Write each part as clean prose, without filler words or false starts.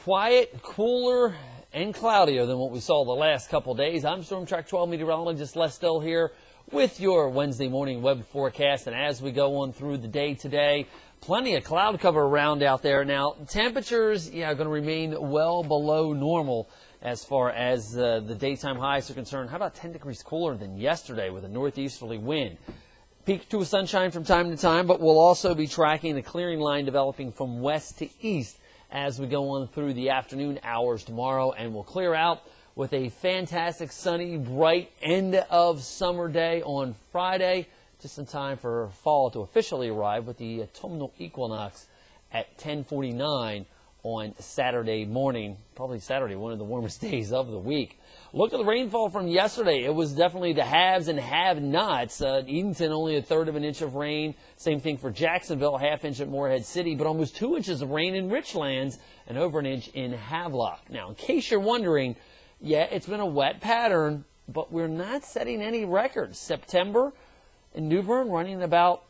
quiet, cooler, and cloudier than what we saw the last couple of days. I'm Storm Track 12 meteorologist Les Still here with your Wednesday morning web forecast. And as we go on through the day today, plenty of cloud cover around out there. Now, temperatures, are going to remain well below normal as far as the daytime highs are concerned. How about 10 degrees cooler than yesterday with a northeasterly wind? Peak to sunshine from time to time, but we'll also be tracking the clearing line developing from west to east as we go on through the afternoon hours tomorrow, and we'll clear out with a fantastic sunny, bright end of summer day on Friday, just in time for fall to officially arrive with the autumnal equinox at 10:49 on Saturday morning. Probably Saturday, one of the warmest days of the week. Look at the rainfall from yesterday. It was definitely the haves and have-nots. Edenton only a third of an inch of rain. Same thing for Jacksonville, half inch at Morehead City, but almost 2 inches of rain in Richlands and over an inch in Havelock. Now, in case you're wondering, it's been a wet pattern, but we're not setting any records. September in New Bern running about,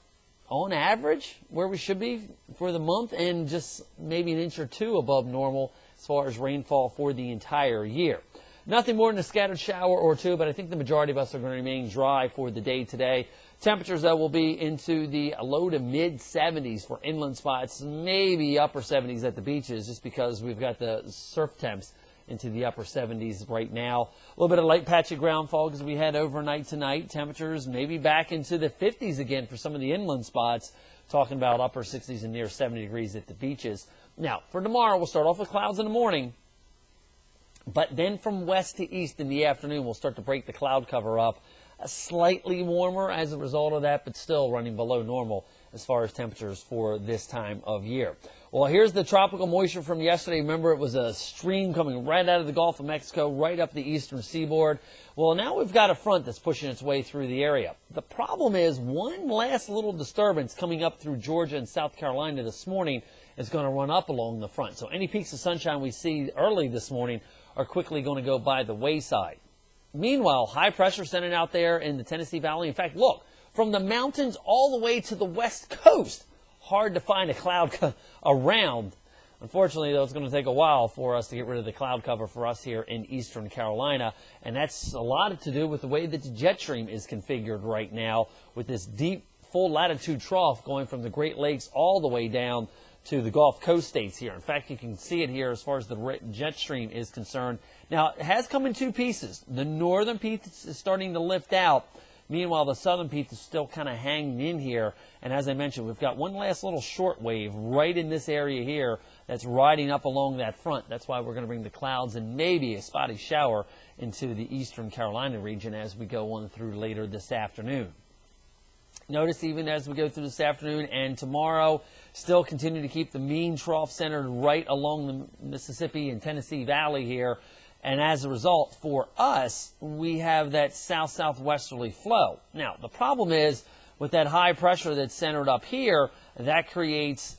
on average, where we should be for the month, and just maybe an inch or two above normal as far as rainfall for the entire year. Nothing more than a scattered shower or two, but I think the majority of us are going to remain dry for the day today. Temperatures, though, will be into the low to mid-70s for inland spots, maybe upper 70s at the beaches, just because we've got the surf temps into the upper 70s right now. A little bit of light patchy ground fog as we head overnight tonight. Temperatures maybe back into the 50s again for some of the inland spots, talking about upper 60s and near 70 degrees at the beaches. Now, for tomorrow, we'll start off with clouds in the morning, but then from west to east in the afternoon, we'll start to break the cloud cover up. Slightly warmer as a result of that, but still running below normal as far as temperatures for this time of year. Well, here's the tropical moisture from yesterday. Remember, it was a stream coming right out of the Gulf of Mexico, right up the eastern seaboard. Well, now we've got a front that's pushing its way through the area. The problem is one last little disturbance coming up through Georgia and South Carolina this morning is going to run up along the front. So any peaks of sunshine we see early this morning are quickly going to go by the wayside. Meanwhile, high pressure centered out there in the Tennessee Valley. In fact, look, from the mountains all the way to the west coast, hard to find a cloud around. Unfortunately, though, it's going to take a while for us to get rid of the cloud cover for us here in eastern Carolina, and that's a lot to do with the way that the jet stream is configured right now with this deep, full latitude trough going from the Great Lakes all the way down to the Gulf Coast states here. In fact, you can see it here as far as the jet stream is concerned. Now, it has come in two pieces. The northern piece is starting to lift out. Meanwhile, the southern piece is still kind of hanging in here. And as I mentioned, we've got one last little short wave right in this area here that's riding up along that front. That's why we're going to bring the clouds and maybe a spotty shower into the eastern Carolina region as we go on through later this afternoon. Notice even as we go through this afternoon and tomorrow, still continue to keep the mean trough centered right along the Mississippi and Tennessee Valley here. And as a result, for us, we have that south-southwesterly flow. Now, the problem is with that high pressure that's centered up here, that creates,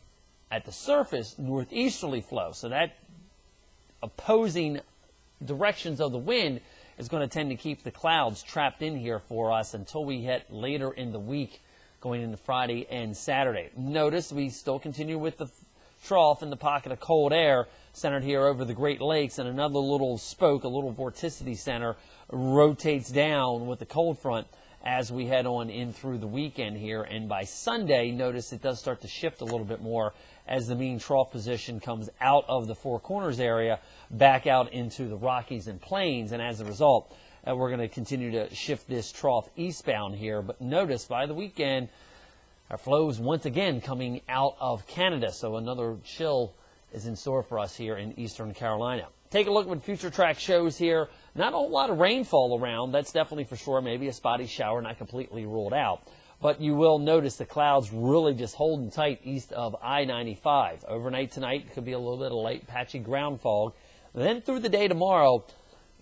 at the surface, northeasterly flow. So that opposing directions of the wind is going to tend to keep the clouds trapped in here for us until we hit later in the week, going into Friday and Saturday. Notice we still continue with the trough in the pocket of cold air centered here over the Great Lakes, and another little spoke, a little vorticity center, rotates down with the cold front as we head on in through the weekend here. And by Sunday, notice it does start to shift a little bit more as the mean trough position comes out of the Four Corners area back out into the Rockies and Plains. And as a result, we're going to continue to shift this trough eastbound here. But notice by the weekend, our flows once again coming out of Canada. So another chill is in store for us here in eastern Carolina. Take a look at what future track shows here. Not a whole lot of rainfall around. That's definitely for sure. Maybe a spotty shower, not completely ruled out. But you will notice the clouds really just holding tight east of I-95. Overnight tonight, could be a little bit of light patchy ground fog. Then through the day tomorrow,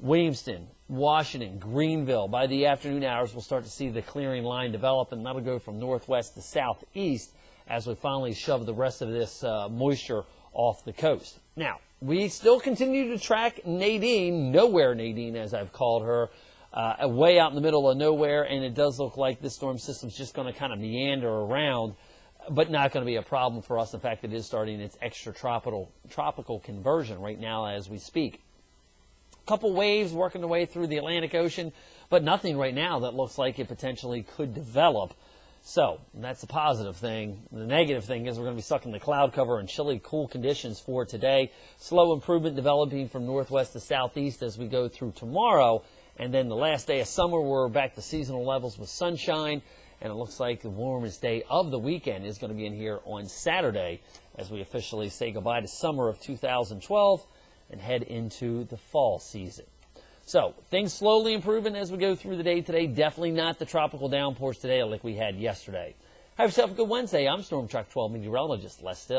Williamston, Washington, Greenville. By the afternoon hours, we'll start to see the clearing line develop, and that'll go from northwest to southeast as we finally shove the rest of this moisture off the coast. Now, we still continue to track Nadine, Nowhere Nadine as I've called her, way out in the middle of nowhere, and it does look like this storm system's just going to kind of meander around but not going to be a problem for us. In fact, it is starting its extra tropical conversion right now as we speak. A couple waves working their way through the Atlantic Ocean, but nothing right now that looks like it potentially could develop. So that's the positive thing. The negative thing is we're going to be stuck in the cloud cover and chilly, cool conditions for today. Slow improvement developing from northwest to southeast as we go through tomorrow. And then the last day of summer, we're back to seasonal levels with sunshine. And it looks like the warmest day of the weekend is going to be in here on Saturday as we officially say goodbye to summer of 2012 and head into the fall season. So things slowly improving as we go through the day today. Definitely not the tropical downpours today like we had yesterday. Have yourself a good Wednesday. I'm Storm Track 12 meteorologist Les Still.